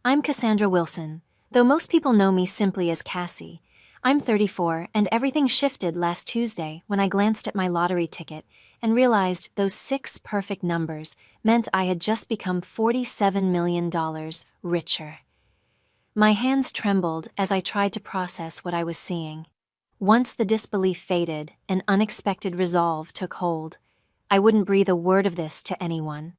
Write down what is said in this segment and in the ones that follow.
I'm Cassandra Wilson, though most people know me simply as Cassie. I'm 34, and everything shifted last Tuesday when I glanced at my lottery ticket and realized those 6 perfect numbers meant I had just become $47 million richer. My hands trembled as I tried to process what I was seeing. Once the disbelief faded, an unexpected resolve took hold. I wouldn't breathe a word of this to anyone.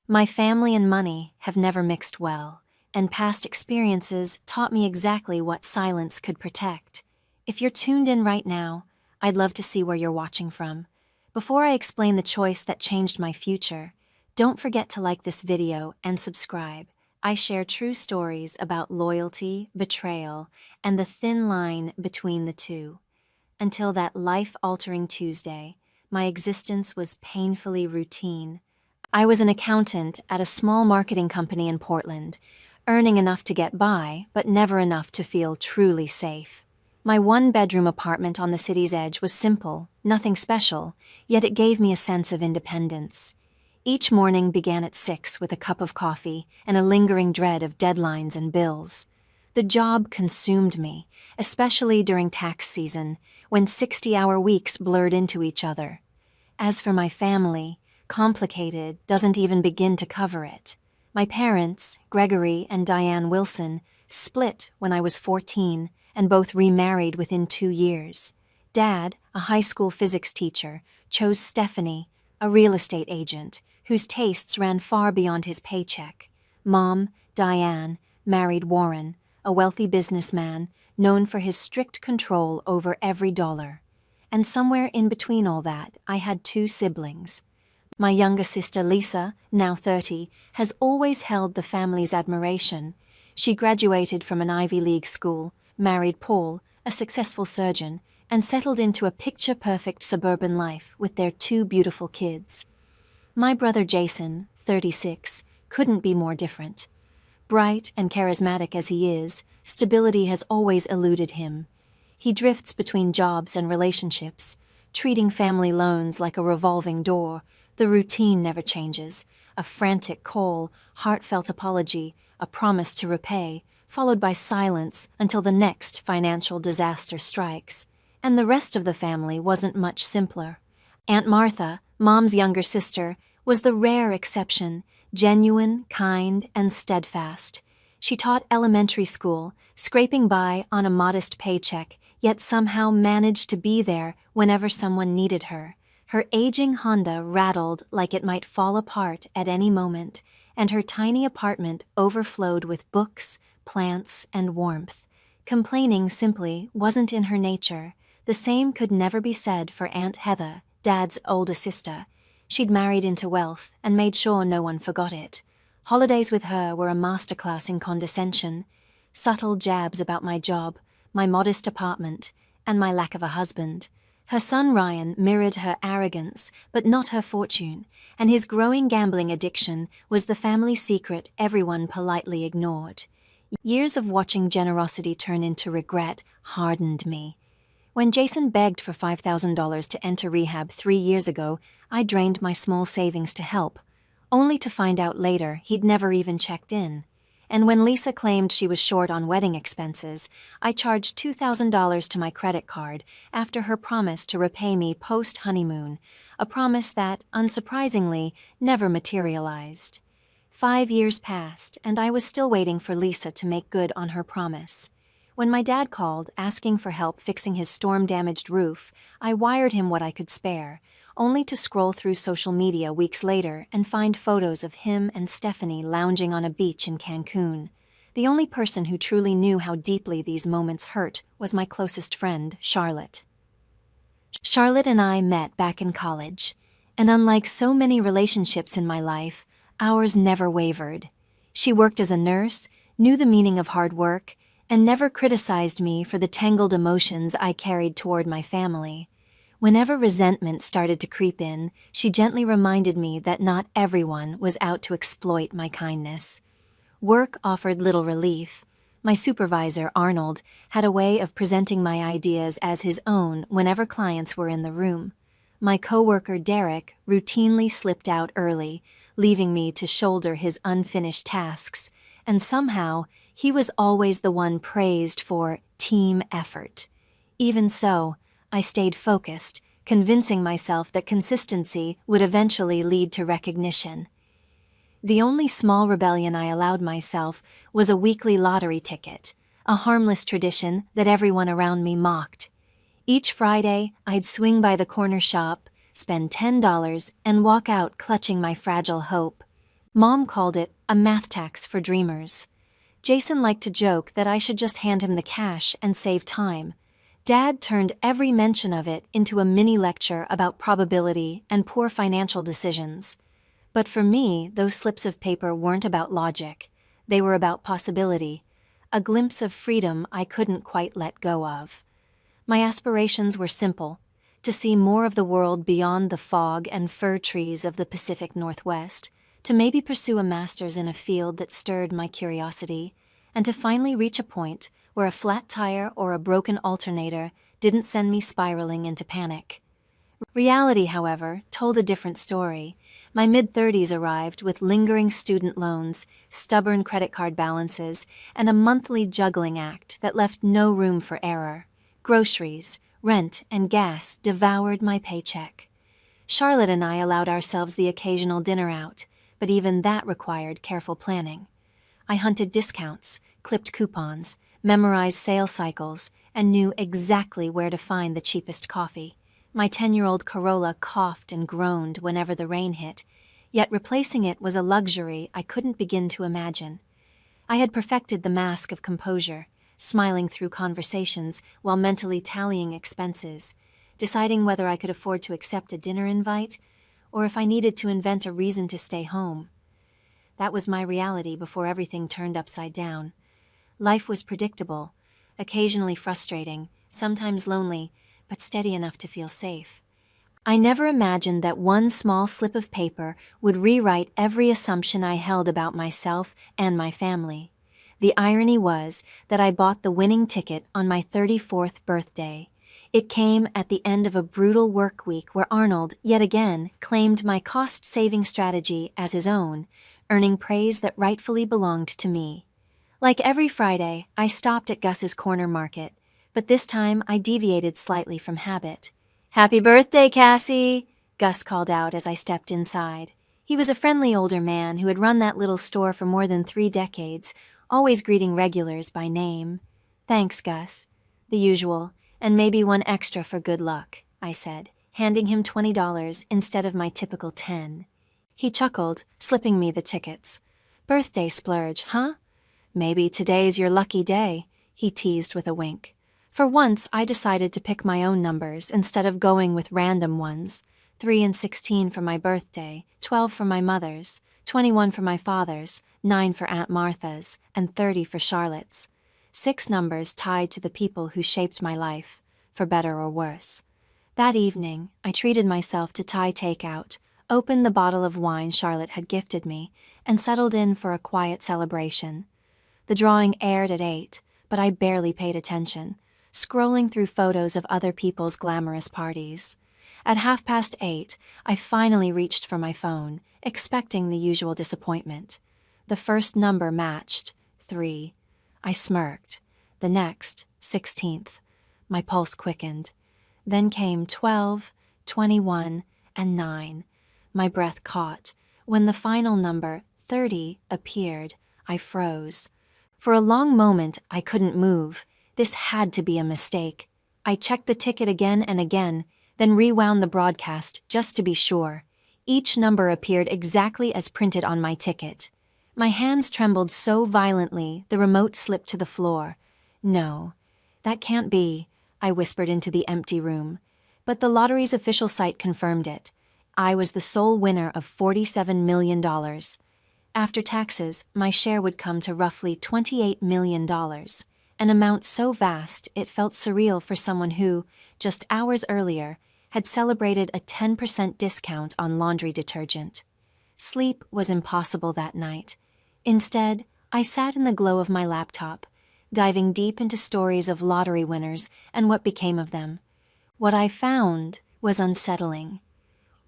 My family and money have never mixed well, and past experiences taught me exactly what silence could protect. If you're tuned in right now, I'd love to see where you're watching from. Before I explain the choice that changed my future, don't forget to like this video and subscribe. I share true stories about loyalty, betrayal, and the thin line between the two. Until that life-altering Tuesday, my existence was painfully routine. I was an accountant at a small marketing company in Portland, earning enough to get by, but never enough to feel truly safe. My one-bedroom apartment on the city's edge was simple, nothing special, yet it gave me a sense of independence. Each morning began at 6 with a cup of coffee and a lingering dread of deadlines and bills. The job consumed me, especially during tax season, when 60-hour weeks blurred into each other. As for my family, complicated doesn't even begin to cover it. My parents, Gregory and Diane Wilson, split when I was 14 and both remarried within 2 years. Dad, a high school physics teacher, chose Stephanie, a real estate agent, whose tastes ran far beyond his paycheck. Mom, Diane, married Warren, a wealthy businessman known for his strict control over every dollar. And somewhere in between all that, I had 2 siblings. My younger sister Lisa, now 30, has always held the family's admiration. She graduated from an Ivy League school, married Paul, a successful surgeon, and settled into a picture-perfect suburban life with their 2 beautiful kids. My brother Jason, 36, couldn't be more different. Bright and charismatic as he is, stability has always eluded him. He drifts between jobs and relationships, treating family loans like a revolving door. The routine never changes. A frantic call, heartfelt apology, a promise to repay, followed by silence until the next financial disaster strikes. And the rest of the family wasn't much simpler. Aunt Martha, Mom's younger sister, was the rare exception, genuine, kind, and steadfast. She taught elementary school, scraping by on a modest paycheck, yet somehow managed to be there whenever someone needed her. Her aging Honda rattled like it might fall apart at any moment, and her tiny apartment overflowed with books, plants, and warmth. Complaining simply wasn't in her nature. The same could never be said for Aunt Heather, Dad's older sister. She'd married into wealth and made sure no one forgot it. Holidays with her were a masterclass in condescension. Subtle jabs about my job, my modest apartment, and my lack of a husband. Her son Ryan mirrored her arrogance, but not her fortune, and his growing gambling addiction was the family secret everyone politely ignored. Years of watching generosity turn into regret hardened me. When Jason begged for $5,000 to enter rehab 3 years ago, I drained my small savings to help, only to find out later he'd never even checked in. And when Lisa claimed she was short on wedding expenses, I charged $2,000 to my credit card after her promise to repay me post-honeymoon, a promise that, unsurprisingly, never materialized. 5 years passed, and I was still waiting for Lisa to make good on her promise. When my dad called, asking for help fixing his storm-damaged roof, I wired him what I could spare, only to scroll through social media weeks later and find photos of him and Stephanie lounging on a beach in Cancun. The only person who truly knew how deeply these moments hurt was my closest friend, Charlotte. Charlotte and I met back in college, and unlike so many relationships in my life, ours never wavered. She worked as a nurse, knew the meaning of hard work, and never criticized me for the tangled emotions I carried toward my family. Whenever resentment started to creep in, she gently reminded me that not everyone was out to exploit my kindness. Work offered little relief. My supervisor, Arnold, had a way of presenting my ideas as his own whenever clients were in the room. My coworker, Derek, routinely slipped out early, leaving me to shoulder his unfinished tasks, and somehow he was always the one praised for team effort. Even so, I stayed focused, convincing myself that consistency would eventually lead to recognition. The only small rebellion I allowed myself was a weekly lottery ticket, a harmless tradition that everyone around me mocked. Each Friday, I'd swing by the corner shop, spend $10, and walk out clutching my fragile hope. Mom called it a math tax for dreamers. Jason liked to joke that I should just hand him the cash and save time. Dad turned every mention of it into a mini lecture about probability and poor financial decisions. But for me, those slips of paper weren't about logic. They were about possibility, a glimpse of freedom I couldn't quite let go of. My aspirations were simple: to see more of the world beyond the fog and fir trees of the Pacific Northwest, to maybe pursue a master's in a field that stirred my curiosity, and to finally reach a point where a flat tire or a broken alternator didn't send me spiraling into panic. Reality, however, told a different story. My mid-30s arrived with lingering student loans, stubborn credit card balances, and a monthly juggling act that left no room for error. Groceries, rent, and gas devoured my paycheck. Charlotte and I allowed ourselves the occasional dinner out, but even that required careful planning. I hunted discounts, clipped coupons, memorized sale cycles, and knew exactly where to find the cheapest coffee. My 10-year-old Corolla coughed and groaned whenever the rain hit, yet replacing it was a luxury I couldn't begin to imagine. I had perfected the mask of composure, smiling through conversations while mentally tallying expenses, deciding whether I could afford to accept a dinner invite or if I needed to invent a reason to stay home. That was my reality before everything turned upside down. Life was predictable, occasionally frustrating, sometimes lonely, but steady enough to feel safe. I never imagined that one small slip of paper would rewrite every assumption I held about myself and my family. The irony was that I bought the winning ticket on my 34th birthday. It came at the end of a brutal work week where Arnold, yet again, claimed my cost-saving strategy as his own, earning praise that rightfully belonged to me. Like every Friday, I stopped at Gus's corner market, but this time I deviated slightly from habit. "Happy birthday, Cassie!" Gus called out as I stepped inside. He was a friendly older man who had run that little store for more than 3 decades, always greeting regulars by name. "Thanks, Gus." "The usual, and maybe one extra for good luck," I said, handing him $20 instead of my typical 10. He chuckled, slipping me the tickets. "Birthday splurge, huh?" "Maybe today's your lucky day," he teased with a wink. For once, I decided to pick my own numbers instead of going with random ones. 3 and 16 for my birthday, 12 for my mother's, 21 for my father's, 9 for Aunt Martha's, and 30 for Charlotte's. 6 numbers tied to the people who shaped my life, for better or worse. That evening, I treated myself to Thai takeout, opened the bottle of wine Charlotte had gifted me, and settled in for a quiet celebration. The drawing aired at 8, but I barely paid attention, scrolling through photos of other people's glamorous parties. At 8:30, I finally reached for my phone, expecting the usual disappointment. The first number matched, 3. I smirked. The next, 16th. My pulse quickened. Then came 12, 21, and 9. My breath caught. When the final number, 30, appeared, I froze. For a long moment, I couldn't move. This had to be a mistake. I checked the ticket again and again, then rewound the broadcast just to be sure. Each number appeared exactly as printed on my ticket. My hands trembled so violently the remote slipped to the floor. "No, that can't be," I whispered into the empty room. But the lottery's official site confirmed it. I was the sole winner of $47 million. After taxes, my share would come to roughly $28 million, an amount so vast it felt surreal for someone who, just hours earlier, had celebrated a 10% discount on laundry detergent. Sleep was impossible that night. Instead, I sat in the glow of my laptop, diving deep into stories of lottery winners and what became of them. What I found was unsettling.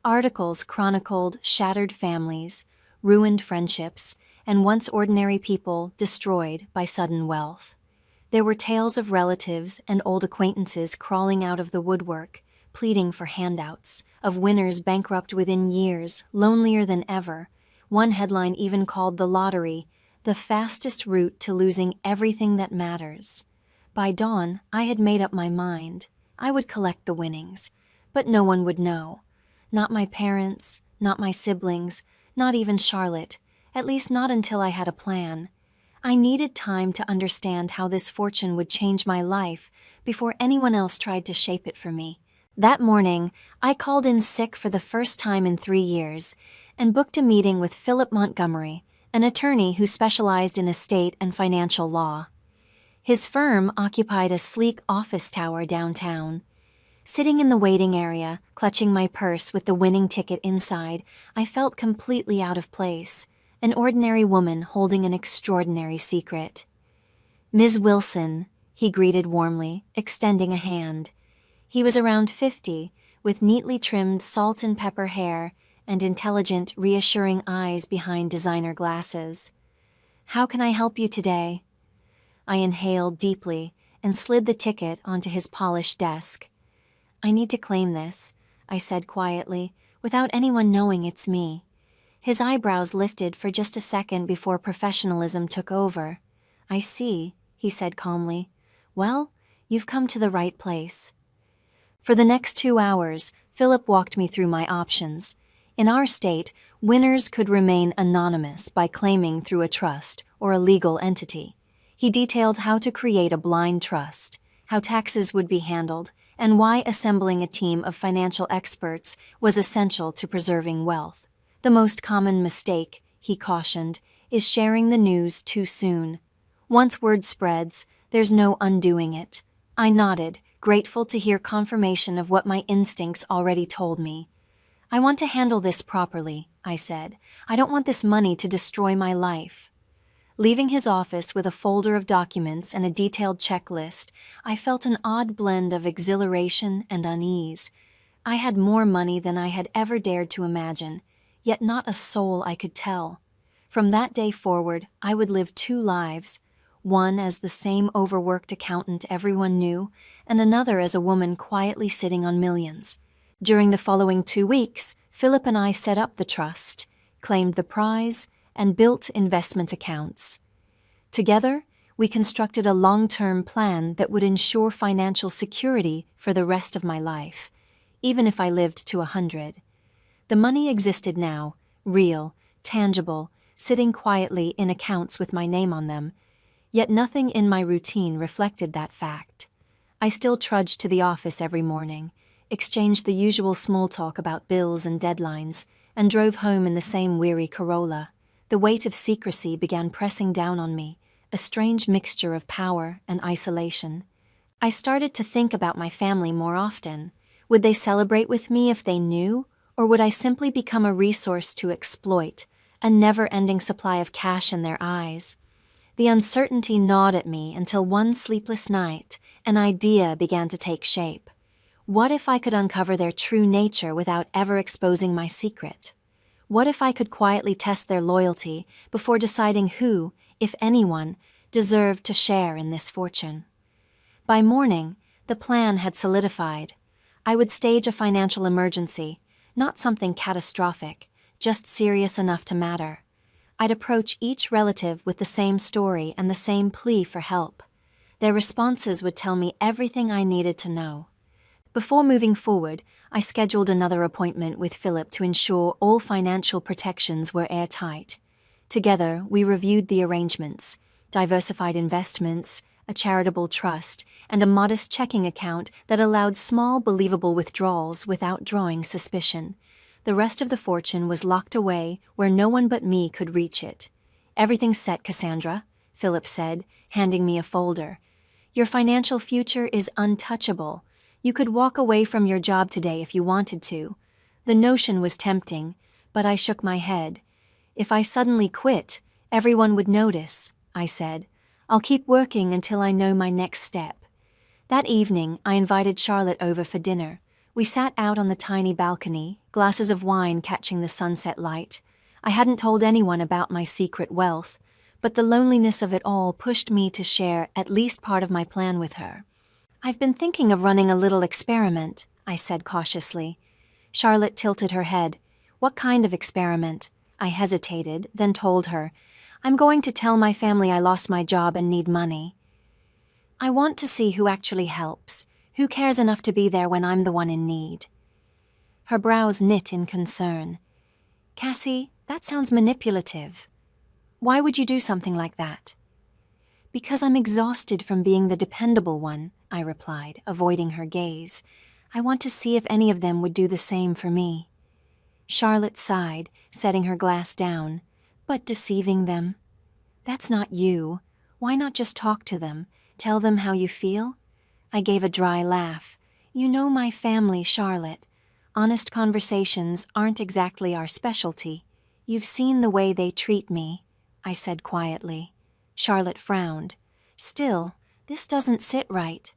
Articles chronicled shattered families, ruined friendships, and once ordinary people destroyed by sudden wealth. There were tales of relatives and old acquaintances crawling out of the woodwork, pleading for handouts, of winners bankrupt within years, lonelier than ever. One headline even called the lottery the fastest route to losing everything that matters. By dawn, I had made up my mind. I would collect the winnings, but no one would know. Not my parents, not my siblings, not even Charlotte, at least not until I had a plan. I needed time to understand how this fortune would change my life before anyone else tried to shape it for me. That morning, I called in sick for the first time in 3 years and booked a meeting with Philip Montgomery, an attorney who specialized in estate and financial law. His firm occupied a sleek office tower downtown. Sitting in the waiting area, clutching my purse with the winning ticket inside, I felt completely out of place, an ordinary woman holding an extraordinary secret. "Ms. Wilson," he greeted warmly, extending a hand. He was around 50, with neatly trimmed salt and pepper hair and intelligent, reassuring eyes behind designer glasses. "How can I help you today?" I inhaled deeply and slid the ticket onto his polished desk. "I need to claim this," I said quietly, without anyone knowing it's me. His eyebrows lifted for just a second before professionalism took over. "I see," he said calmly. "Well, you've come to the right place." For the next 2 hours, Philip walked me through my options. In our state, winners could remain anonymous by claiming through a trust or a legal entity. He detailed how to create a blind trust, how taxes would be handled, and why assembling a team of financial experts was essential to preserving wealth. The most common mistake, he cautioned, is sharing the news too soon. Once word spreads, there's no undoing it. I nodded, grateful to hear confirmation of what my instincts already told me. "I want to handle this properly," I said. "I don't want this money to destroy my life." Leaving his office with a folder of documents and a detailed checklist, I felt an odd blend of exhilaration and unease. I had more money than I had ever dared to imagine, yet not a soul I could tell. From that day forward, I would live 2 lives, one as the same overworked accountant everyone knew, and another as a woman quietly sitting on millions. During the following 2 weeks, Philip and I set up the trust, claimed the prize, and built investment accounts. Together, we constructed a long-term plan that would ensure financial security for the rest of my life, even if I lived to 100. The money existed now, real, tangible, sitting quietly in accounts with my name on them, yet nothing in my routine reflected that fact. I still trudged to the office every morning, exchanged the usual small talk about bills and deadlines, and drove home in the same weary Corolla. The weight of secrecy began pressing down on me, a strange mixture of power and isolation. I started to think about my family more often. Would they celebrate with me if they knew, or would I simply become a resource to exploit, a never-ending supply of cash in their eyes? The uncertainty gnawed at me until one sleepless night, an idea began to take shape. What if I could uncover their true nature without ever exposing my secret? What if I could quietly test their loyalty before deciding who, if anyone, deserved to share in this fortune? By morning, the plan had solidified. I would stage a financial emergency, not something catastrophic, just serious enough to matter. I'd approach each relative with the same story and the same plea for help. Their responses would tell me everything I needed to know. Before moving forward, I scheduled another appointment with Philip to ensure all financial protections were airtight. Together, we reviewed the arrangements, diversified investments, a charitable trust, and a modest checking account that allowed small, believable withdrawals without drawing suspicion. The rest of the fortune was locked away where no one but me could reach it. "Everything's set, Cassandra," Philip said, handing me a folder. "Your financial future is untouchable. You could walk away from your job today if you wanted to." The notion was tempting, but I shook my head. "If I suddenly quit, everyone would notice," I said. "I'll keep working until I know my next step." That evening, I invited Charlotte over for dinner. We sat out on the tiny balcony, glasses of wine catching the sunset light. I hadn't told anyone about my secret wealth, but the loneliness of it all pushed me to share at least part of my plan with her. "I've been thinking of running a little experiment," I said cautiously. Charlotte tilted her head. "What kind of experiment?" I hesitated, then told her, "I'm going to tell my family I lost my job and need money. I want to see who actually helps, who cares enough to be there when I'm the one in need." Her brows knit in concern. "Cassie, that sounds manipulative. Why would you do something like that?" "Because I'm exhausted from being the dependable one," I replied, avoiding her gaze. "I want to see if any of them would do the same for me." Charlotte sighed, setting her glass down. "But deceiving them? That's not you. Why not just talk to them? Tell them how you feel?" I gave a dry laugh. "You know my family, Charlotte. Honest conversations aren't exactly our specialty. You've seen the way they treat me," I said quietly. Charlotte frowned. "Still, this doesn't sit right.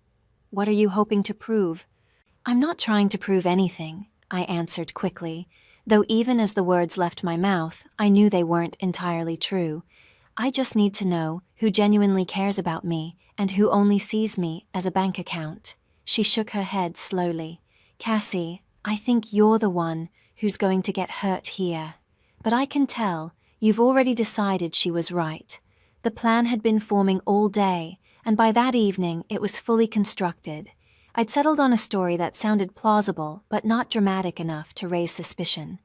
What are you hoping to prove?" "I'm not trying to prove anything," I answered quickly, though even as the words left my mouth, I knew they weren't entirely true. "I just need to know who genuinely cares about me and who only sees me as a bank account." She shook her head slowly. "Cassie, I think you're the one who's going to get hurt here. But I can tell you've already decided she was right. The plan had been forming all day, and by that evening it was fully constructed. I'd settled on a story that sounded plausible but not dramatic enough to raise suspicion.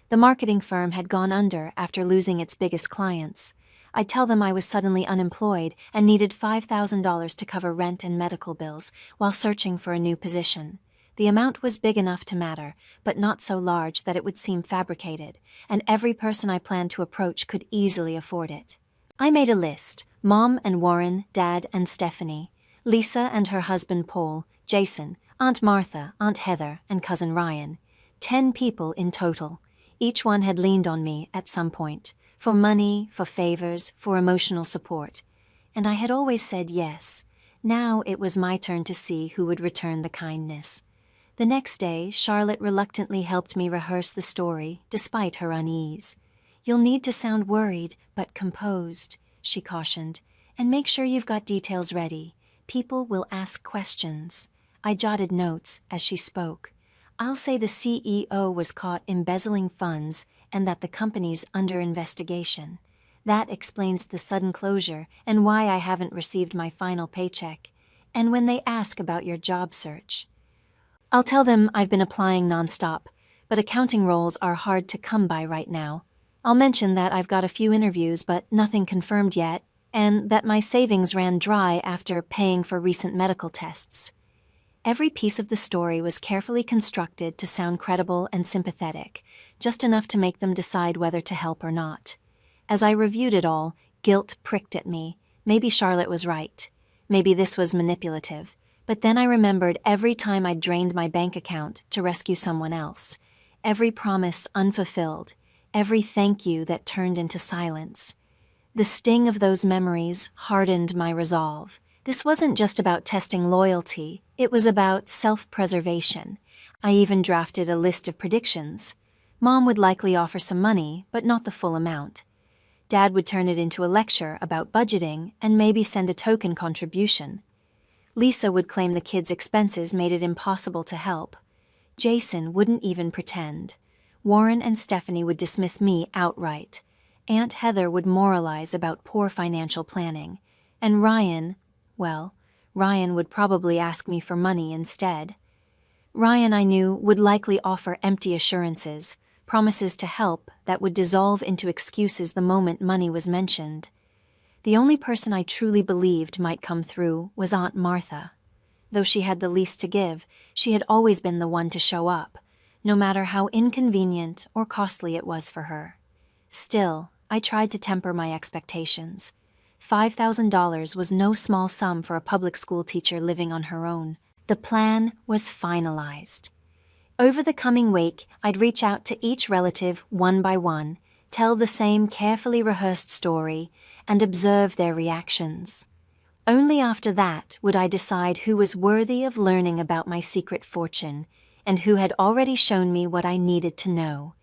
The marketing firm had gone under after losing its biggest clients. I'd tell them I was suddenly unemployed and needed $5,000 to cover rent and medical bills while searching for a new position. The amount was big enough to matter, but not so large that it would seem fabricated, and every person I planned to approach could easily afford it. I made a list: Mom and Warren, Dad and Stephanie, Lisa and her husband Paul, Jason, Aunt Martha, Aunt Heather, and Cousin Ryan. 10 people in total. Each one had leaned on me at some point, for money, for favors, for emotional support. And I had always said yes. Now it was my turn to see who would return the kindness. The next day, Charlotte reluctantly helped me rehearse the story, despite her unease. "You'll need to sound worried, but composed," she cautioned, "and make sure you've got details ready. People will ask questions." I jotted notes as she spoke. "I'll say the CEO was caught embezzling funds and that the company's under investigation. That explains the sudden closure and why I haven't received my final paycheck. And when they ask about your job search, I'll tell them I've been applying nonstop, but accounting roles are hard to come by right now. I'll mention that I've got a few interviews but nothing confirmed yet, and that my savings ran dry after paying for recent medical tests." Every piece of the story was carefully constructed to sound credible and sympathetic, just enough to make them decide whether to help or not. As I reviewed it all, guilt pricked at me. Maybe Charlotte was right. Maybe this was manipulative. But then I remembered every time I'd drained my bank account to rescue someone else. Every promise unfulfilled. Every thank you that turned into silence. The sting of those memories hardened my resolve. This wasn't just about testing loyalty, it was about self-preservation. I even drafted a list of predictions. Mom would likely offer some money, but not the full amount. Dad would turn it into a lecture about budgeting and maybe send a token contribution. Lisa would claim the kids' expenses made it impossible to help. Jason wouldn't even pretend. Warren and Stephanie would dismiss me outright. Aunt Heather would moralize about poor financial planning. And Ryan would probably ask me for money instead. Ryan, I knew, would likely offer empty assurances, promises to help that would dissolve into excuses the moment money was mentioned. The only person I truly believed might come through was Aunt Martha. Though she had the least to give, she had always been the one to show up, no matter how inconvenient or costly it was for her. Still, I tried to temper my expectations. $5,000 was no small sum for a public school teacher living on her own. The plan was finalized. Over the coming week, I'd reach out to each relative one by one, tell the same carefully rehearsed story, and observe their reactions. Only after that would I decide who was worthy of learning about my secret fortune, and who had already shown me what I needed to know.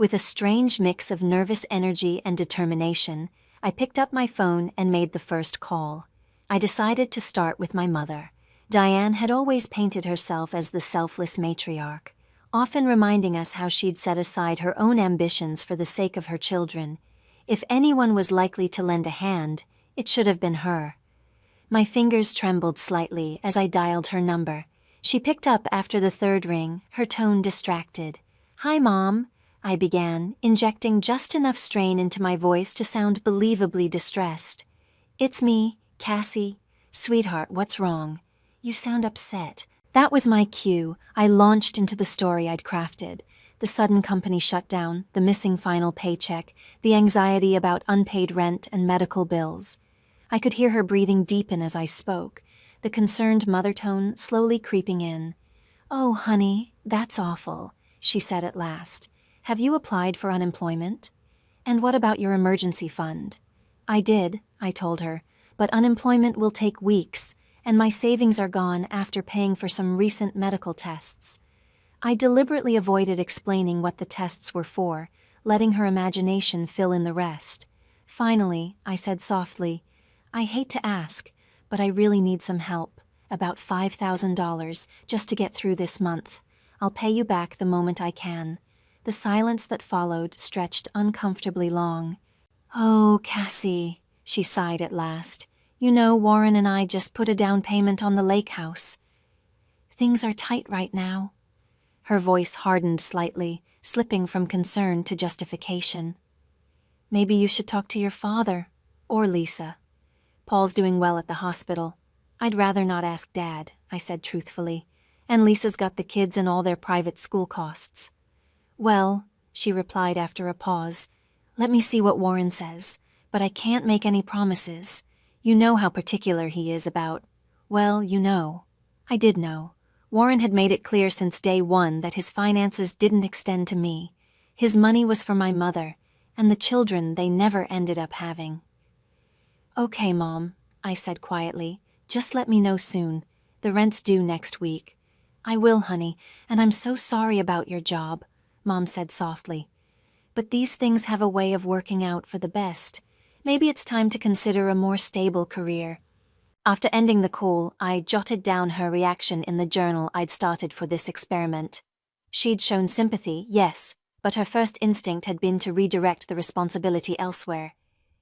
With a strange mix of nervous energy and determination, I picked up my phone and made the first call. I decided to start with my mother. Diane had always painted herself as the selfless matriarch, often reminding us how she'd set aside her own ambitions for the sake of her children. If anyone was likely to lend a hand, it should have been her. My fingers trembled slightly as I dialed her number. She picked up after the third ring, her tone distracted. "Hi, Mom," I began, injecting just enough strain into my voice to sound believably distressed. "It's me, Cassie. Sweetheart, what's wrong? You sound upset." That was my cue. I launched into the story I'd crafted. The sudden company shutdown, the missing final paycheck, the anxiety about unpaid rent and medical bills. I could hear her breathing deepen as I spoke, the concerned mother tone slowly creeping in. "Oh, honey, that's awful," she said at last. "Have you applied for unemployment? And what about your emergency fund?" "I did," I told her, "but unemployment will take weeks, and my savings are gone after paying for some recent medical tests." I deliberately avoided explaining what the tests were for, letting her imagination fill in the rest. Finally, I said softly, "I hate to ask, but I really need some help. About $5,000 just to get through this month. I'll pay you back the moment I can." The silence that followed stretched uncomfortably long. "Oh, Cassie," she sighed at last. "You know, Warren and I just put a down payment on the lake house. Things are tight right now." Her voice hardened slightly, slipping from concern to justification. "Maybe you should talk to your father, or Lisa. Paul's doing well at the hospital." "I'd rather not ask Dad," I said truthfully. "And Lisa's got the kids and all their private school costs." "Well," she replied after a pause, "let me see what Warren says, but I can't make any promises. You know how particular he is about, well, you know." I did know. Warren had made it clear since day one that his finances didn't extend to me. His money was for my mother, and the children they never ended up having. "Okay, Mom," I said quietly. "Just let me know soon. The rent's due next week." "I will, honey, and I'm so sorry about your job," Mom said softly. "But these things have a way of working out for the best. Maybe it's time to consider a more stable career." After ending the call, I jotted down her reaction in the journal I'd started for this experiment. She'd shown sympathy, yes, but her first instinct had been to redirect the responsibility elsewhere.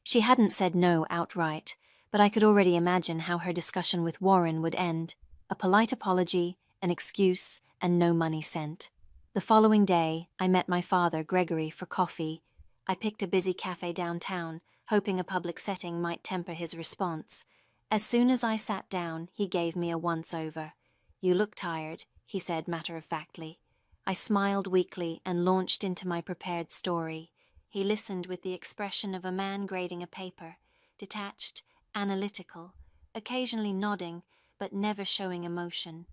She hadn't said no outright, but I could already imagine how her discussion with Warren would end. A polite apology, an excuse, and no money sent. The following day, I met my father, Gregory, for coffee. I picked a busy cafe downtown, hoping a public setting might temper his response. As soon as I sat down, he gave me a once-over. "You look tired," he said matter-of-factly. I smiled weakly and launched into my prepared story. He listened with the expression of a man grading a paper, detached, analytical, occasionally nodding, but never showing emotion.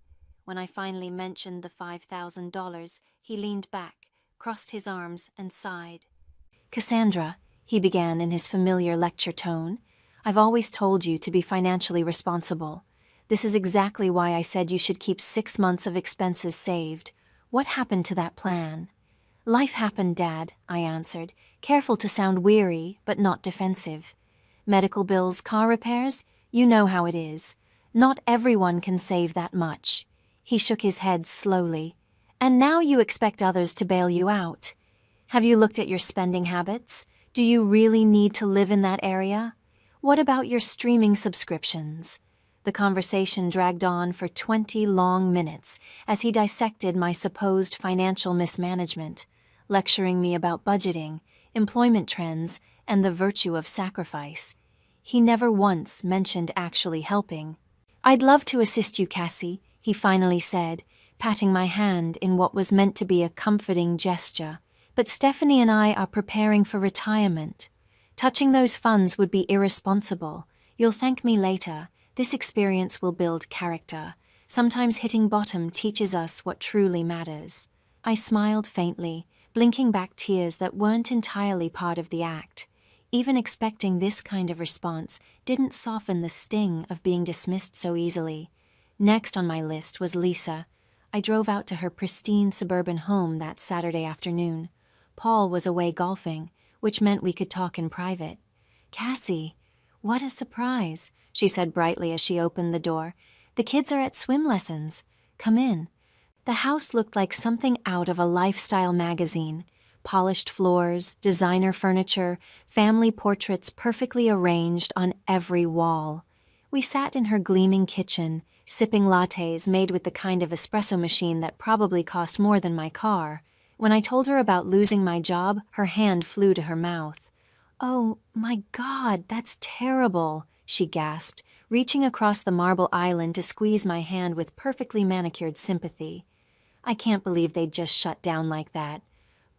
When I finally mentioned the $5,000, he leaned back, crossed his arms, and sighed. "Cassandra," he began in his familiar lecture tone, "I've always told you to be financially responsible. This is exactly why I said you should keep 6 months of expenses saved. What happened to that plan?" "Life happened, Dad," I answered, careful to sound weary but not defensive. "Medical bills, car repairs, you know how it is. Not everyone can save that much." He shook his head slowly. "And now you expect others to bail you out. Have you looked at your spending habits? Do you really need to live in that area? What about your streaming subscriptions?" The conversation dragged on for 20 long minutes as he dissected my supposed financial mismanagement, lecturing me about budgeting, employment trends, and the virtue of sacrifice. He never once mentioned actually helping. "I'd love to assist you, Cassie," he finally said, patting my hand in what was meant to be a comforting gesture. "But Stephanie and I are preparing for retirement. Touching those funds would be irresponsible. You'll thank me later. This experience will build character. Sometimes hitting bottom teaches us what truly matters." I smiled faintly, blinking back tears that weren't entirely part of the act. Even expecting this kind of response didn't soften the sting of being dismissed so easily. Next on my list was Lisa. I drove out to her pristine suburban home that Saturday afternoon. Paul was away golfing, which meant we could talk in private. "Cassie, what a surprise," she said brightly as she opened the door. "The kids are at swim lessons. Come in." The house looked like something out of a lifestyle magazine. Polished floors, designer furniture, family portraits perfectly arranged on every wall. We sat in her gleaming kitchen, sipping lattes made with the kind of espresso machine that probably cost more than my car. When I told her about losing my job, her hand flew to her mouth. "Oh, my God, that's terrible," she gasped, reaching across the marble island to squeeze my hand with perfectly manicured sympathy. "I can't believe they'd just shut down like that."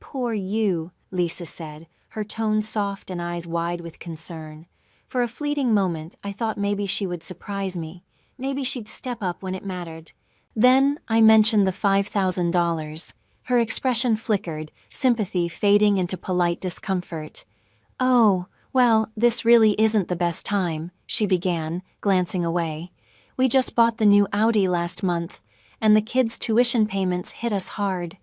"Poor you," Lisa said, her tone soft and eyes wide with concern. For a fleeting moment, I thought maybe she would surprise me. Maybe she'd step up when it mattered. Then I mentioned the $5,000. Her expression flickered, sympathy fading into polite discomfort. "Oh, well, this really isn't the best time," she began, glancing away. "We just bought the new Audi last month, and the kids' tuition payments hit us hard.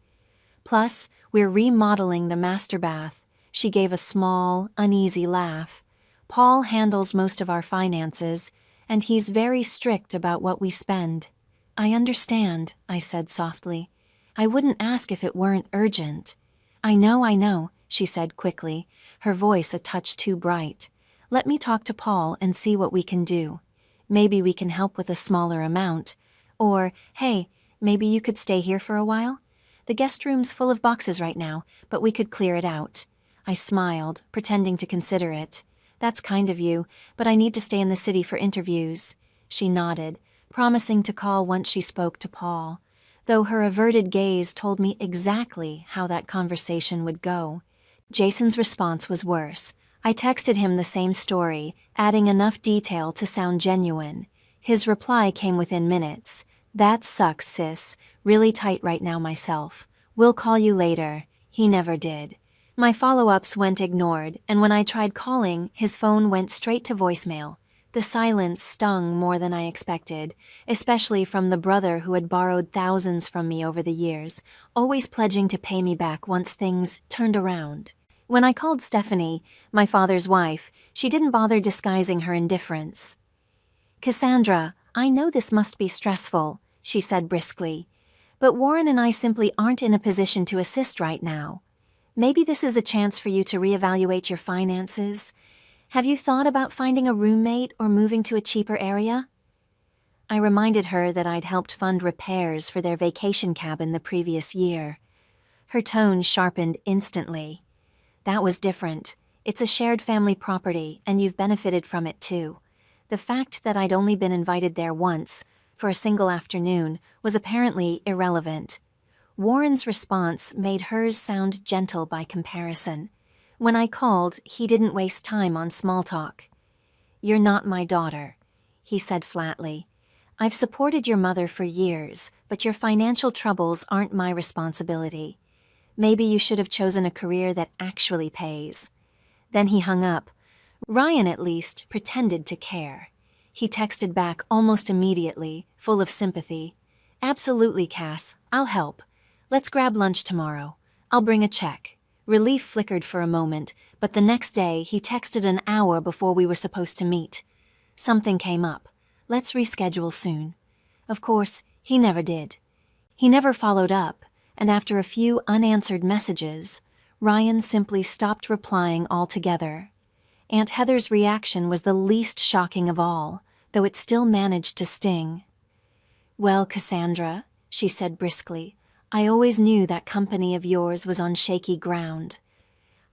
Plus, we're remodeling the master bath." She gave a small, uneasy laugh. "Paul handles most of our finances, and he's very strict about what we spend." "I understand," I said softly. "I wouldn't ask if it weren't urgent." I know," she said quickly, her voice a touch too bright. "Let me talk to Paul and see what we can do. Maybe we can help with a smaller amount. Or, hey, maybe you could stay here for a while? The guest room's full of boxes right now, but we could clear it out." I smiled, pretending to consider it. "That's kind of you, but I need to stay in the city for interviews." She nodded, promising to call once she spoke to Paul, though her averted gaze told me exactly how that conversation would go. Jason's response was worse. I texted him the same story, adding enough detail to sound genuine. His reply came within minutes. "That sucks, sis. Really tight right now myself. We'll call you later." He never did. My follow-ups went ignored, and when I tried calling, his phone went straight to voicemail. The silence stung more than I expected, especially from the brother who had borrowed thousands from me over the years, always pledging to pay me back once things turned around. When I called Stephanie, my father's wife, she didn't bother disguising her indifference. "Cassandra, I know this must be stressful," she said briskly, "but Warren and I simply aren't in a position to assist right now. Maybe this is a chance for you to reevaluate your finances. Have you thought about finding a roommate or moving to a cheaper area?" I reminded her that I'd helped fund repairs for their vacation cabin the previous year. Her tone sharpened instantly. "That was different. It's a shared family property, and you've benefited from it too." The fact that I'd only been invited there once, for a single afternoon, was apparently irrelevant. Warren's response made hers sound gentle by comparison. When I called, he didn't waste time on small talk. "You're not my daughter," he said flatly. "I've supported your mother for years, but your financial troubles aren't my responsibility. Maybe you should have chosen a career that actually pays." Then he hung up. Ryan, at least, pretended to care. He texted back almost immediately, full of sympathy. "Absolutely, Cass. I'll help. Let's grab lunch tomorrow. I'll bring a check." Relief flickered for a moment, but the next day he texted an hour before we were supposed to meet. "Something came up. Let's reschedule soon." Of course, he never did. He never followed up, and after a few unanswered messages, Ryan simply stopped replying altogether. Aunt Heather's reaction was the least shocking of all, though it still managed to sting. "Well, Cassandra," she said briskly, "I always knew that company of yours was on shaky ground.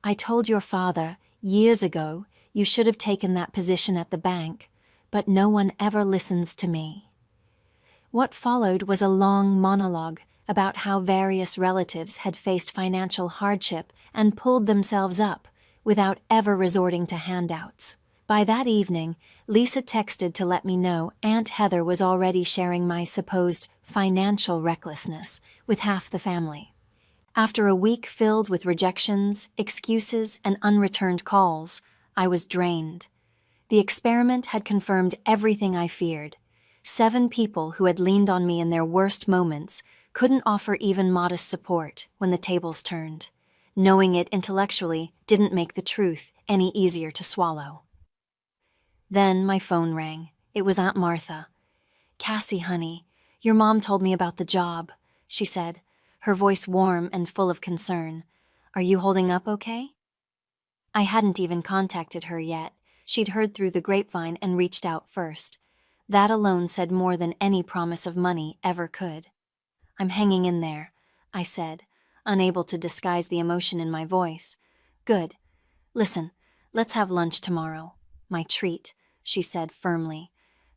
I told your father, years ago, you should have taken that position at the bank, but no one ever listens to me." What followed was a long monologue about how various relatives had faced financial hardship and pulled themselves up without ever resorting to handouts. By that evening, Lisa texted to let me know Aunt Heather was already sharing my supposed financial recklessness with half the family. After a week filled with rejections, excuses, and unreturned calls, I was drained. The experiment had confirmed everything I feared. 7 people who had leaned on me in their worst moments couldn't offer even modest support when the tables turned. Knowing it intellectually didn't make the truth any easier to swallow. Then my phone rang. It was Aunt Martha. "Cassie, honey, your mom told me about the job," she said, her voice warm and full of concern. "Are you holding up okay?" I hadn't even contacted her yet. She'd heard through the grapevine and reached out first. That alone said more than any promise of money ever could. "I'm hanging in there," I said, unable to disguise the emotion in my voice. "Good. Listen, let's have lunch tomorrow. My treat," she said firmly.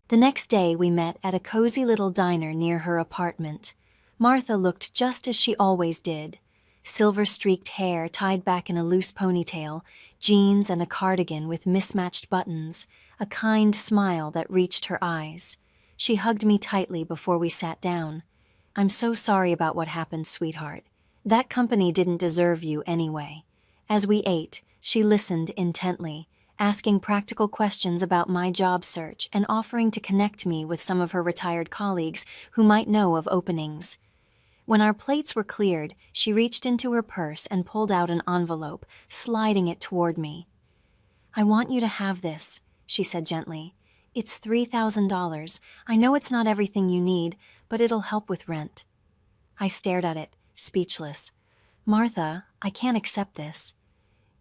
The next day we met at a cozy little diner near her apartment. Martha looked just as she always did. Silver-streaked hair tied back in a loose ponytail, jeans and a cardigan with mismatched buttons, a kind smile that reached her eyes. She hugged me tightly before we sat down. "I'm so sorry about what happened, sweetheart. That company didn't deserve you anyway." As we ate, she listened intently, asking practical questions about my job search and offering to connect me with some of her retired colleagues who might know of openings. When our plates were cleared, she reached into her purse and pulled out an envelope, sliding it toward me. "I want you to have this," she said gently. "It's $3,000. I know it's not everything you need, but it'll help with rent." I stared at it, speechless. "Martha, I can't accept this.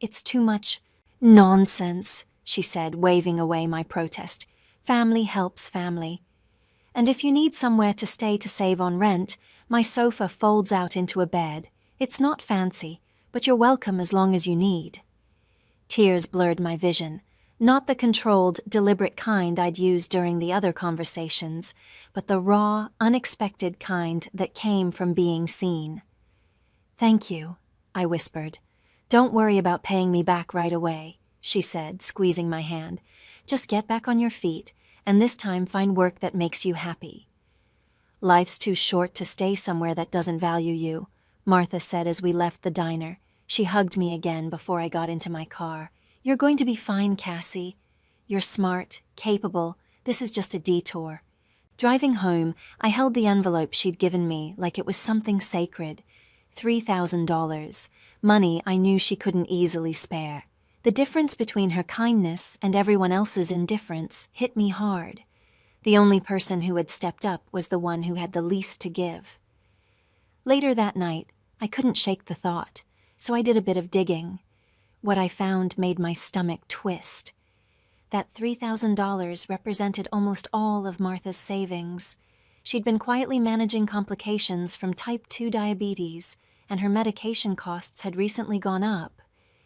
It's too much." "Nonsense," she said, waving away my protest. "Family helps family. And if you need somewhere to stay to save on rent, my sofa folds out into a bed. It's not fancy, but you're welcome as long as you need." Tears blurred my vision, not the controlled, deliberate kind I'd used during the other conversations, but the raw, unexpected kind that came from being seen. "Thank you," I whispered. "Don't worry about paying me back right away," she said, squeezing my hand. "Just get back on your feet, and this time find work that makes you happy." "Life's too short to stay somewhere that doesn't value you," Martha said as we left the diner. She hugged me again before I got into my car. "You're going to be fine, Cassie. You're smart, capable. This is just a detour." Driving home, I held the envelope she'd given me like it was something sacred. $3,000. Money I knew she couldn't easily spare. The difference between her kindness and everyone else's indifference hit me hard. The only person who had stepped up was the one who had the least to give. Later that night, I couldn't shake the thought, so I did a bit of digging. What I found made my stomach twist. That $3,000 represented almost all of Martha's savings. She'd been quietly managing complications from type 2 diabetes, and her medication costs had recently gone up.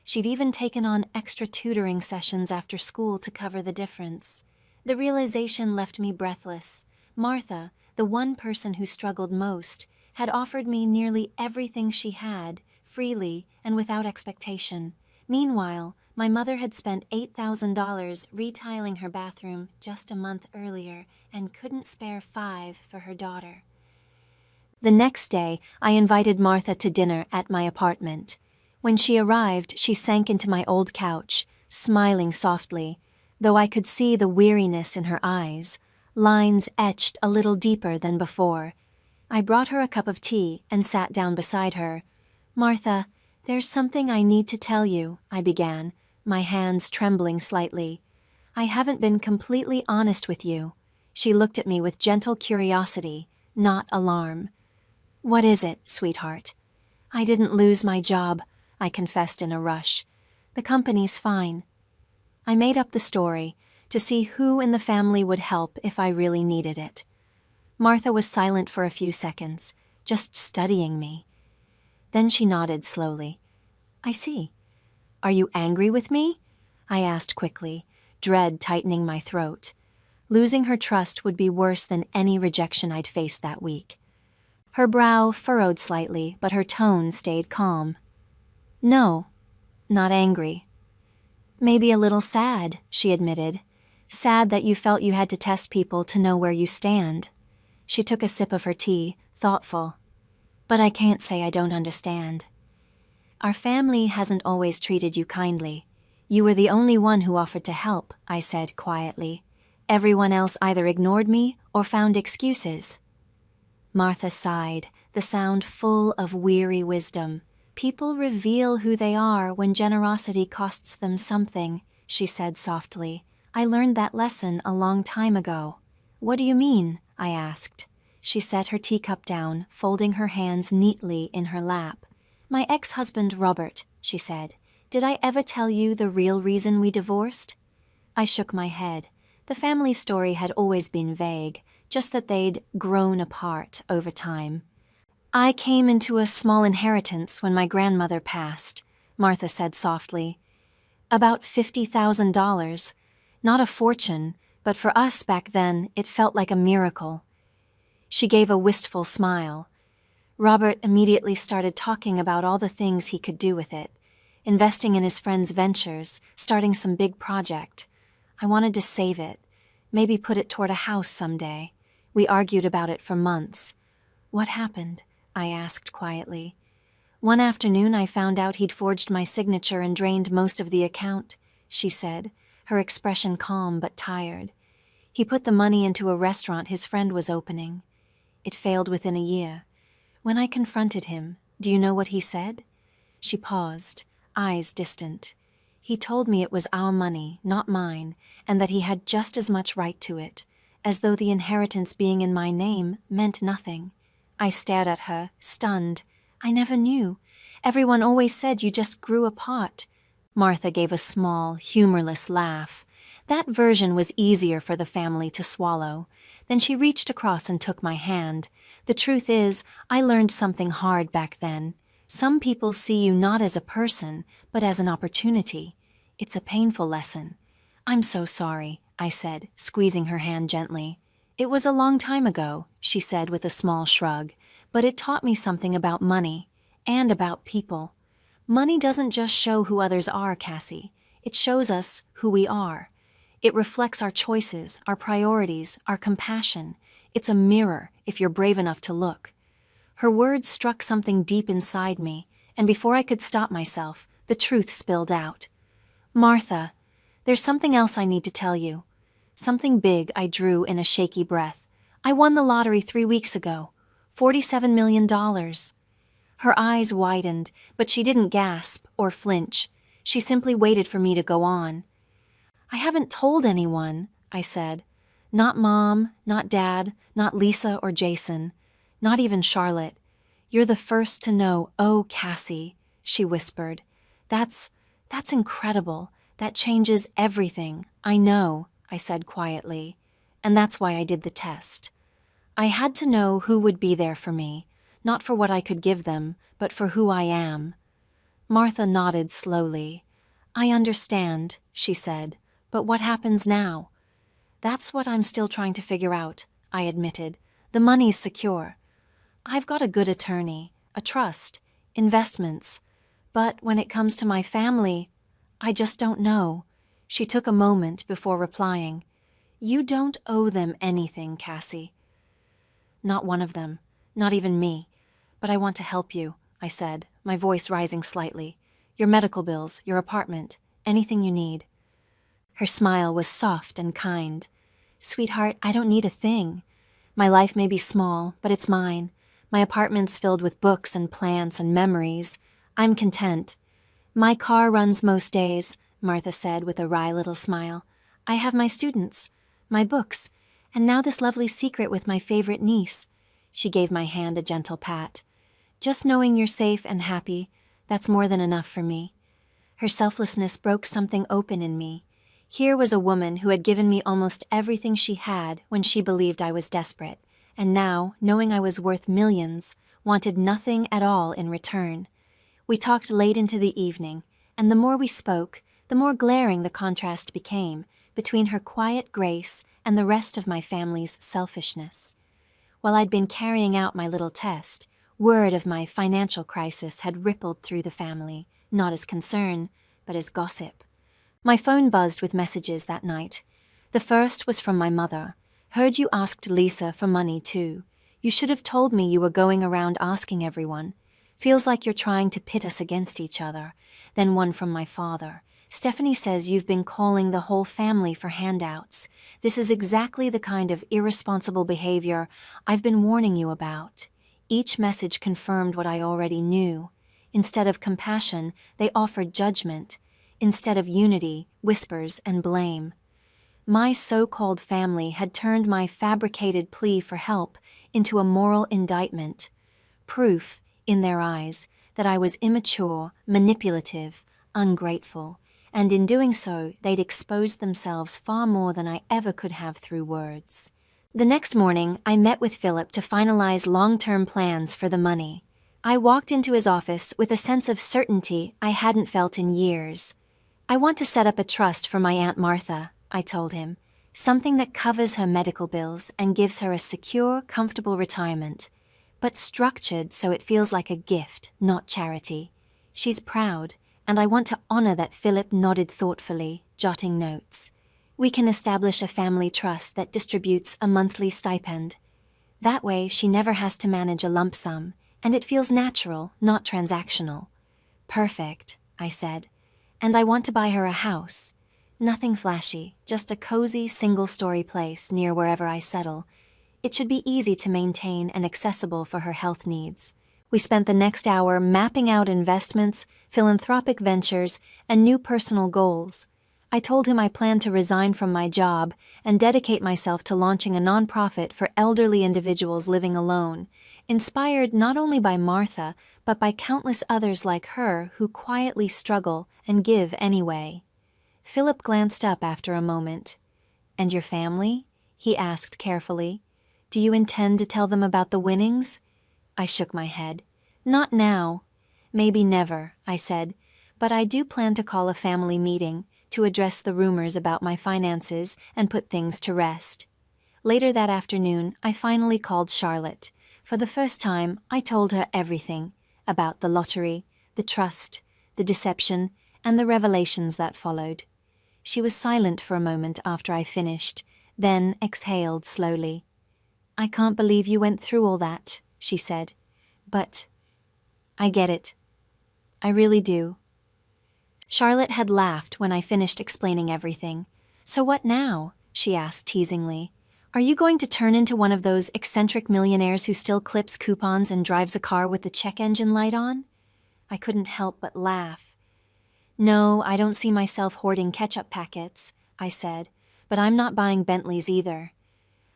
She'd even taken on extra tutoring sessions after school to cover the difference. The realization left me breathless. Martha, the one person who struggled most, had offered me nearly everything she had, freely and without expectation. Meanwhile, my mother had spent $8,000 retiling her bathroom just a month earlier and couldn't spare $5 for her daughter. The next day, I invited Martha to dinner at my apartment. When she arrived, she sank into my old couch, smiling softly, though I could see the weariness in her eyes, lines etched a little deeper than before. I brought her a cup of tea and sat down beside her. "Martha, there's something I need to tell you," I began, my hands trembling slightly. "I haven't been completely honest with you." She looked at me with gentle curiosity, not alarm. "What is it, sweetheart?" "I didn't lose my job," I confessed in a rush. "The company's fine." I made up the story to see who in the family would help if I really needed it. Martha was silent for a few seconds, just studying me. Then she nodded slowly. "I see. Are you angry with me?" I asked quickly, dread tightening my throat. Losing her trust would be worse than any rejection I'd faced that week. Her brow furrowed slightly, but her tone stayed calm. "No, not angry." "Maybe a little sad," she admitted. "Sad that you felt you had to test people to know where you stand." She took a sip of her tea, thoughtful. "But I can't say I don't understand. Our family hasn't always treated you kindly. You were the only one who offered to help," I said quietly. "Everyone else either ignored me or found excuses." Martha sighed, the sound full of weary wisdom. People reveal who they are when generosity costs them something, she said softly. I learned that lesson a long time ago. What do you mean? I asked. She set her teacup down, folding her hands neatly in her lap. My ex-husband Robert, she said. Did I ever tell you the real reason we divorced? I shook my head. The family story had always been vague, just that they'd grown apart over time. I came into a small inheritance when my grandmother passed, Martha said softly. About $50,000. Not a fortune, but for us back then, it felt like a miracle. She gave a wistful smile. Robert immediately started talking about all the things he could do with it, investing in his friend's ventures, starting some big project. I wanted to save it, maybe put it toward a house someday. We argued about it for months. What happened? I asked quietly. One afternoon I found out he'd forged my signature and drained most of the account, she said, her expression calm but tired. He put the money into a restaurant his friend was opening. It failed within a year. When I confronted him, do you know what he said? She paused, eyes distant. He told me it was our money, not mine, and that he had just as much right to it, as though the inheritance being in my name meant nothing. I stared at her, stunned. I never knew. Everyone always said you just grew apart. Martha gave a small, humorless laugh. That version was easier for the family to swallow. Then she reached across and took my hand. The truth is, I learned something hard back then. Some people see you not as a person, but as an opportunity. It's a painful lesson. I'm so sorry, I said, squeezing her hand gently. It was a long time ago, she said with a small shrug, but it taught me something about money and about people. Money doesn't just show who others are, Cassie. It shows us who we are. It reflects our choices, our priorities, our compassion. It's a mirror, if you're brave enough to look. Her words struck something deep inside me, and before I could stop myself, the truth spilled out. Martha, there's something else I need to tell you. Something big, I drew in a shaky breath. I won the lottery 3 weeks ago. $47 million. Her eyes widened, but she didn't gasp or flinch. She simply waited for me to go on. I haven't told anyone, I said. Not Mom, not Dad, not Lisa or Jason, not even Charlotte. You're the first to know, oh, Cassie, she whispered. That's incredible. That changes everything. I know, I said quietly. And that's why I did the test. I had to know who would be there for me, not for what I could give them, but for who I am. Martha nodded slowly. I understand, she said, but what happens now? That's what I'm still trying to figure out, I admitted. The money's secure. I've got a good attorney, a trust, investments. But when it comes to my family, I just don't know. She took a moment before replying. You don't owe them anything, Cassie. Not one of them, not even me. But I want to help you, I said, my voice rising slightly. Your medical bills, your apartment, anything you need. Her smile was soft and kind. Sweetheart, I don't need a thing. My life may be small, but it's mine. My apartment's filled with books and plants and memories. I'm content. My car runs most days, Martha said with a wry little smile. I have my students, my books, and now this lovely secret with my favorite niece. She gave my hand a gentle pat. Just knowing you're safe and happy, that's more than enough for me. Her selflessness broke something open in me. Here was a woman who had given me almost everything she had when she believed I was desperate, and now, knowing I was worth millions, wanted nothing at all in return. We talked late into the evening, and the more we spoke, the more glaring the contrast became between her quiet grace and the rest of my family's selfishness. While I'd been carrying out my little test, word of my financial crisis had rippled through the family, not as concern, but as gossip. My phone buzzed with messages that night. The first was from my mother. Heard you asked Lisa for money too. You should have told me you were going around asking everyone. Feels like you're trying to pit us against each other. Then one from my father. Stephanie says you've been calling the whole family for handouts. This is exactly the kind of irresponsible behavior I've been warning you about. Each message confirmed what I already knew. Instead of compassion, they offered judgment. Instead of unity, whispers and blame. My so-called family had turned my fabricated plea for help into a moral indictment. Proof, in their eyes, that I was immature, manipulative, ungrateful, and in doing so they'd exposed themselves far more than I ever could have through words. The next morning, I met with Philip to finalize long-term plans for the money. I walked into his office with a sense of certainty I hadn't felt in years. "I want to set up a trust for my Aunt Martha," I told him, "something that covers her medical bills and gives her a secure, comfortable retirement, but structured so it feels like a gift, not charity. She's proud, and I want to honor that." Philip nodded thoughtfully, jotting notes. "We can establish a family trust that distributes a monthly stipend. That way she never has to manage a lump sum, and it feels natural, not transactional." "Perfect," I said. "And I want to buy her a house. Nothing flashy, just a cozy, single-story place near wherever I settle. It should be easy to maintain and accessible for her health needs." We spent the next hour mapping out investments, philanthropic ventures, and new personal goals. I told him I planned to resign from my job and dedicate myself to launching a nonprofit for elderly individuals living alone, inspired not only by Martha, but by countless others like her who quietly struggle and give anyway. Philip glanced up after a moment. "And your family?" he asked carefully. "Do you intend to tell them about the winnings?" I shook my head. "Not now." "Maybe never," I said, "but I do plan to call a family meeting to address the rumors about my finances and put things to rest." Later that afternoon, I finally called Charlotte. For the first time, I told her everything about the lottery, the trust, the deception, and the revelations that followed. She was silent for a moment after I finished, then exhaled slowly. "I can't believe you went through all that," she said. "But I get it. I really do." Charlotte had laughed when I finished explaining everything. "So what now?" she asked teasingly. "Are you going to turn into one of those eccentric millionaires who still clips coupons and drives a car with the check engine light on?" I couldn't help but laugh. "No, I don't see myself hoarding ketchup packets," I said, "but I'm not buying Bentleys either.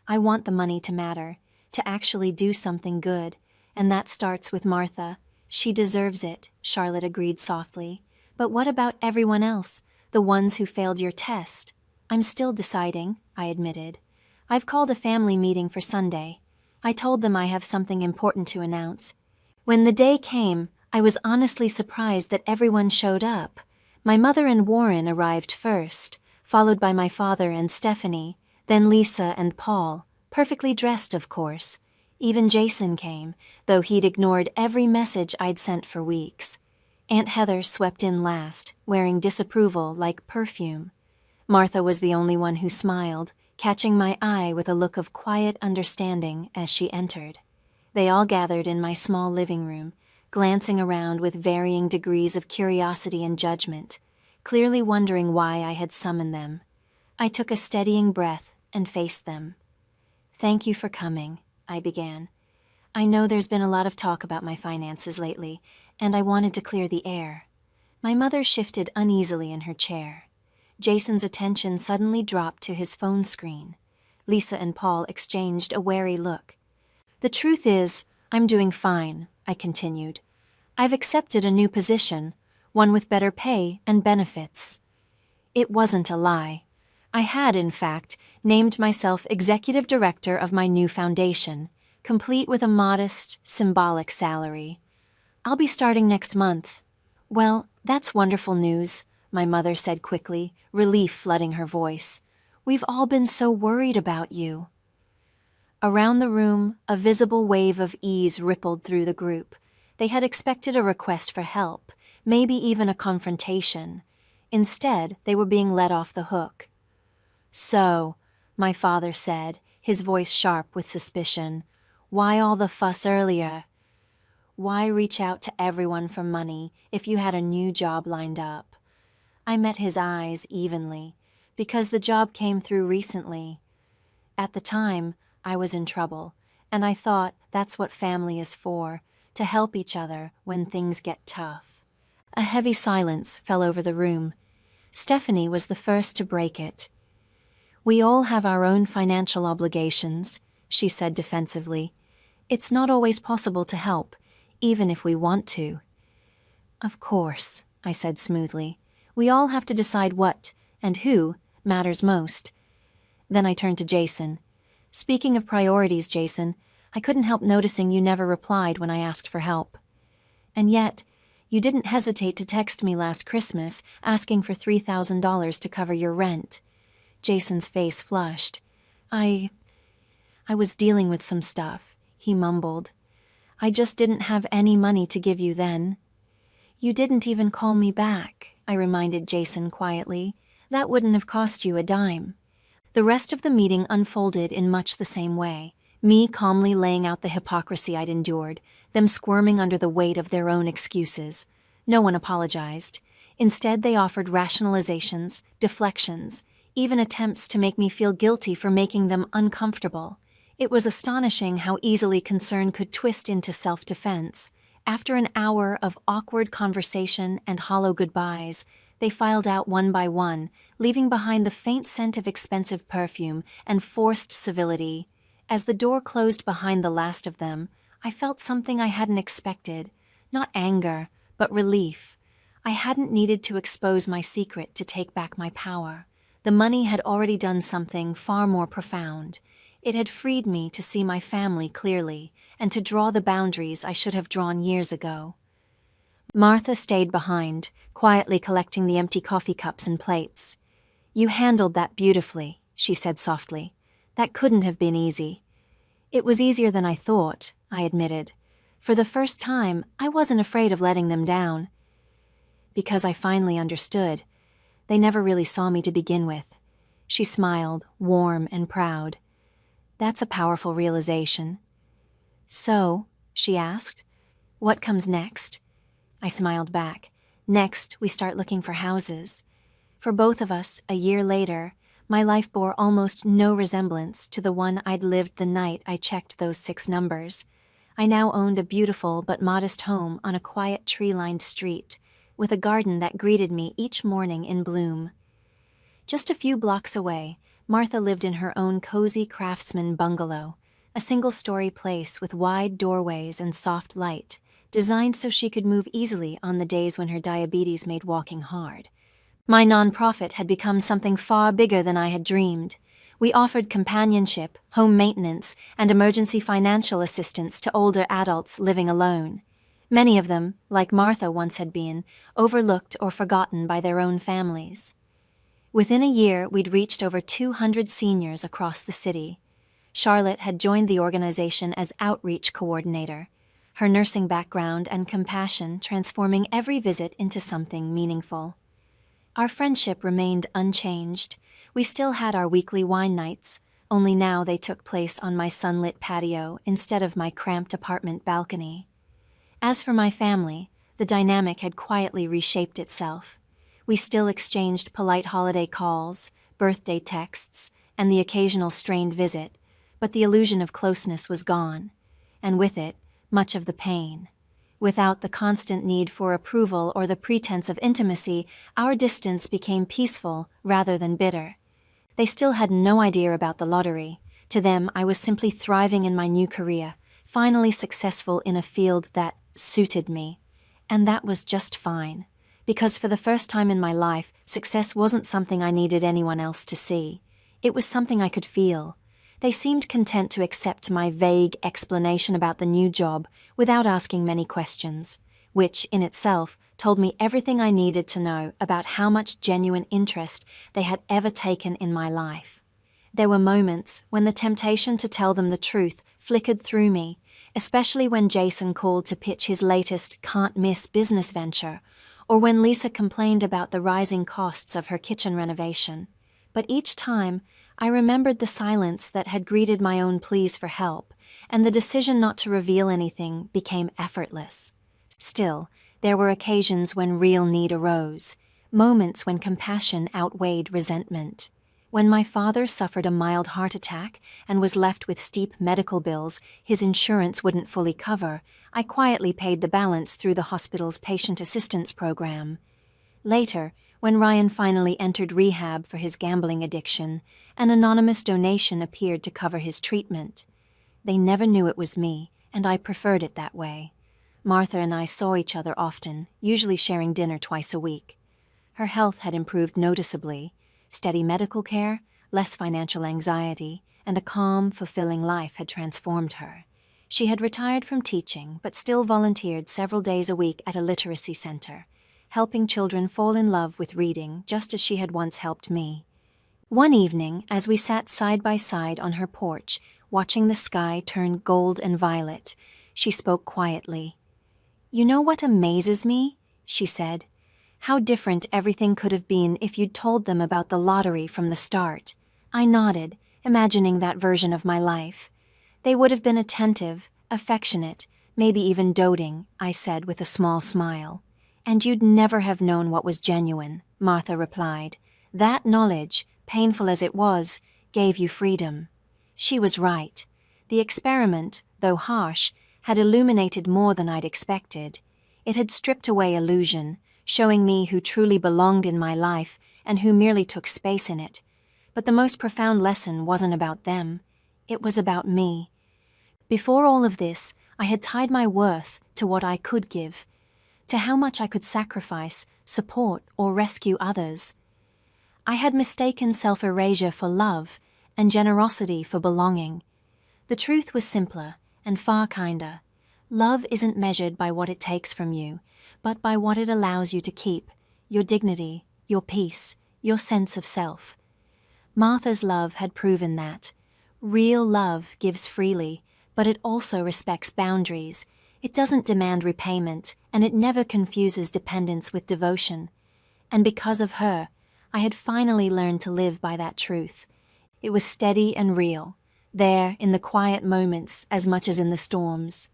I want the money to matter, to actually do something good, and that starts with Martha. She deserves it," Charlotte agreed softly. "But what about everyone else, the ones who failed your test?" "I'm still deciding," I admitted. "I've called a family meeting for Sunday. I told them I have something important to announce." When the day came, I was honestly surprised that everyone showed up. My mother and Warren arrived first, followed by my father and Stephanie, then Lisa and Paul, perfectly dressed, of course. Even Jason came, though he'd ignored every message I'd sent for weeks. Aunt Heather swept in last, wearing disapproval like perfume. Martha was the only one who smiled, catching my eye with a look of quiet understanding as she entered. They all gathered in my small living room, glancing around with varying degrees of curiosity and judgment, clearly wondering why I had summoned them. I took a steadying breath and faced them. "Thank you for coming," I began. "I know there's been a lot of talk about my finances lately, and I wanted to clear the air." My mother shifted uneasily in her chair. Jason's attention suddenly dropped to his phone screen. Lisa and Paul exchanged a wary look. "The truth is, I'm doing fine," I continued. "I've accepted a new position, one with better pay and benefits." It wasn't a lie. I had, in fact, named myself executive director of my new foundation, complete with a modest, symbolic salary. "I'll be starting next month." "Well, that's wonderful news," my mother said quickly, relief flooding her voice. "We've all been so worried about you." Around the room, a visible wave of ease rippled through the group. They had expected a request for help, maybe even a confrontation. Instead, they were being let off the hook. "So," my father said, his voice sharp with suspicion, "why all the fuss earlier? Why reach out to everyone for money if you had a new job lined up?" I met his eyes evenly, because the job came through recently. At the time, I was in trouble, and I thought that's what family is for, to help each other when things get tough. A heavy silence fell over the room. Stephanie was the first to break it. "We all have our own financial obligations," she said defensively. "It's not always possible to help, even if we want to." "Of course," I said smoothly. "We all have to decide what, and who, matters most." Then I turned to Jason. "Speaking of priorities, Jason, I couldn't help noticing you never replied when I asked for help. And yet, you didn't hesitate to text me last Christmas asking for $3,000 to cover your rent." Jason's face flushed. I was dealing with some stuff," he mumbled. "I just didn't have any money to give you then." "You didn't even call me back," I reminded Jason quietly. "That wouldn't have cost you a dime." The rest of the meeting unfolded in much the same way, me calmly laying out the hypocrisy I'd endured, them squirming under the weight of their own excuses. No one apologized. Instead, they offered rationalizations, deflections, even attempts to make me feel guilty for making them uncomfortable. It was astonishing how easily concern could twist into self-defense. After an hour of awkward conversation and hollow goodbyes, they filed out one by one, leaving behind the faint scent of expensive perfume and forced civility. As the door closed behind the last of them, I felt something I hadn't expected. Not anger, but relief. I hadn't needed to expose my secret to take back my power. The money had already done something far more profound. It had freed me to see my family clearly and to draw the boundaries I should have drawn years ago. Martha stayed behind, quietly collecting the empty coffee cups and plates. "You handled that beautifully," she said softly. "That couldn't have been easy." "It was easier than I thought," I admitted. For the first time, I wasn't afraid of letting them down. Because I finally understood. They never really saw me to begin with. She smiled, warm and proud. "That's a powerful realization." "So," she asked, "what comes next?" I smiled back. "Next, we start looking for houses." For both of us, a year later, my life bore almost no resemblance to the one I'd lived the night I checked those 6 numbers. I now owned a beautiful but modest home on a quiet tree-lined street, with a garden that greeted me each morning in bloom. Just a few blocks away, Martha lived in her own cozy craftsman bungalow, a single-story place with wide doorways and soft light, designed so she could move easily on the days when her diabetes made walking hard. My nonprofit had become something far bigger than I had dreamed. We offered companionship, home maintenance, and emergency financial assistance to older adults living alone. Many of them, like Martha once had been, overlooked or forgotten by their own families. Within a year, we'd reached over 200 seniors across the city. Charlotte had joined the organization as outreach coordinator, her nursing background and compassion transforming every visit into something meaningful. Our friendship remained unchanged. We still had our weekly wine nights, only now they took place on my sunlit patio instead of my cramped apartment balcony. As for my family, the dynamic had quietly reshaped itself. We still exchanged polite holiday calls, birthday texts, and the occasional strained visit, but the illusion of closeness was gone, and with it, much of the pain. Without the constant need for approval or the pretense of intimacy, our distance became peaceful rather than bitter. They still had no idea about the lottery. To them, I was simply thriving in my new career, finally successful in a field that suited me. And that was just fine, because for the first time in my life, success wasn't something I needed anyone else to see. It was something I could feel. They seemed content to accept my vague explanation about the new job without asking many questions, which, in itself, told me everything I needed to know about how much genuine interest they had ever taken in my life. There were moments when the temptation to tell them the truth flickered through me, especially when Jason called to pitch his latest can't-miss business venture, or when Lisa complained about the rising costs of her kitchen renovation. But each time, I remembered the silence that had greeted my own pleas for help, and the decision not to reveal anything became effortless. Still, there were occasions when real need arose, moments when compassion outweighed resentment. When my father suffered a mild heart attack and was left with steep medical bills his insurance wouldn't fully cover, I quietly paid the balance through the hospital's patient assistance program. Later, when Ryan finally entered rehab for his gambling addiction, an anonymous donation appeared to cover his treatment. They never knew it was me, and I preferred it that way. Martha and I saw each other often, usually sharing dinner twice a week. Her health had improved noticeably. Steady medical care, less financial anxiety, and a calm, fulfilling life had transformed her. She had retired from teaching, but still volunteered several days a week at a literacy center, helping children fall in love with reading just as she had once helped me. One evening, as we sat side by side on her porch, watching the sky turn gold and violet, she spoke quietly. "You know what amazes me?" she said. "How different everything could have been if you'd told them about the lottery from the start." I nodded, imagining that version of my life. "They would have been attentive, affectionate, maybe even doting," I said with a small smile. "And you'd never have known what was genuine," Martha replied. "That knowledge, painful as it was, gave you freedom." She was right. The experiment, though harsh, had illuminated more than I'd expected. It had stripped away illusion, showing me who truly belonged in my life and who merely took space in it. But the most profound lesson wasn't about them. It was about me. Before all of this, I had tied my worth to what I could give, to how much I could sacrifice, support, or rescue others. I had mistaken self-erasure for love and generosity for belonging. The truth was simpler and far kinder. Love isn't measured by what it takes from you, but by what it allows you to keep, your dignity, your peace, your sense of self. Martha's love had proven that. Real love gives freely, but it also respects boundaries. It doesn't demand repayment, and it never confuses dependence with devotion. And because of her, I had finally learned to live by that truth. It was steady and real, there in the quiet moments as much as in the storms.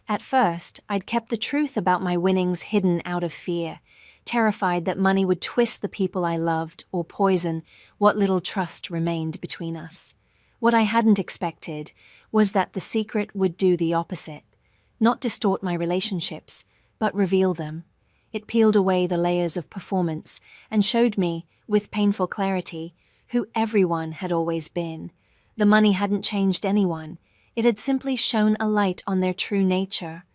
At first, I'd kept the truth about my winnings hidden out of fear, terrified that money would twist the people I loved or poison what little trust remained between us. What I hadn't expected was that the secret would do the opposite, not distort my relationships, but reveal them. It peeled away the layers of performance and showed me, with painful clarity, who everyone had always been. The money hadn't changed anyone. It had simply shone a light on their true nature.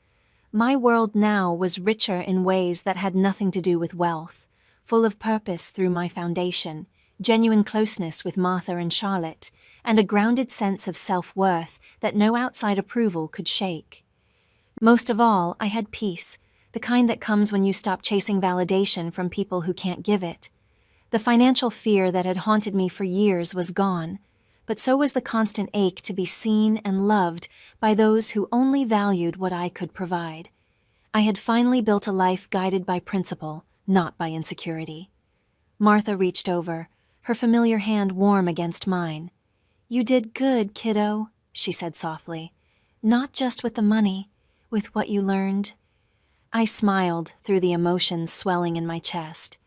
My world now was richer in ways that had nothing to do with wealth, full of purpose through my foundation, genuine closeness with Martha and Charlotte, and a grounded sense of self-worth that no outside approval could shake. Most of all, I had peace, the kind that comes when you stop chasing validation from people who can't give it. The financial fear that had haunted me for years was gone, but so was the constant ache to be seen and loved by those who only valued what I could provide. I had finally built a life guided by principle, not by insecurity. Martha reached over, her familiar hand warm against mine. "You did good, kiddo," she said softly. "Not just with the money, with what you learned." I smiled through the emotions swelling in my chest.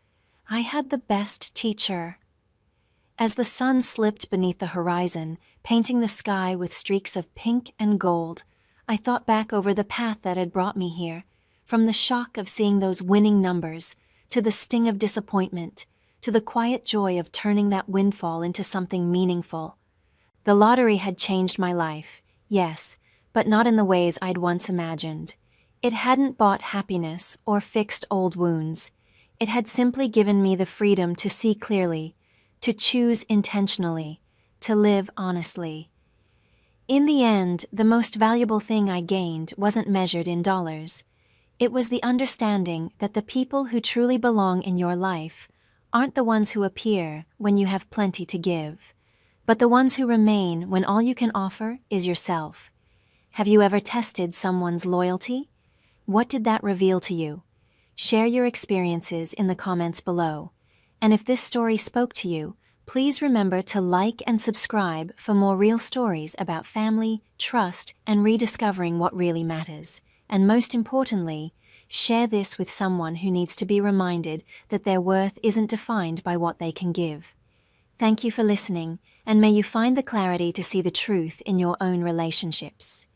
I had the best teacher. As the sun slipped beneath the horizon, painting the sky with streaks of pink and gold, I thought back over the path that had brought me here, from the shock of seeing those winning numbers, to the sting of disappointment, to the quiet joy of turning that windfall into something meaningful. The lottery had changed my life, yes, but not in the ways I'd once imagined. It hadn't bought happiness or fixed old wounds. It had simply given me the freedom to see clearly, to choose intentionally, to live honestly. In the end, the most valuable thing I gained wasn't measured in dollars. It was the understanding that the people who truly belong in your life aren't the ones who appear when you have plenty to give, but the ones who remain when all you can offer is yourself. Have you ever tested someone's loyalty? What did that reveal to you? Share your experiences in the comments below. And if this story spoke to you, please remember to like and subscribe for more real stories about family, trust, and rediscovering what really matters. And most importantly, share this with someone who needs to be reminded that their worth isn't defined by what they can give. Thank you for listening, and may you find the clarity to see the truth in your own relationships.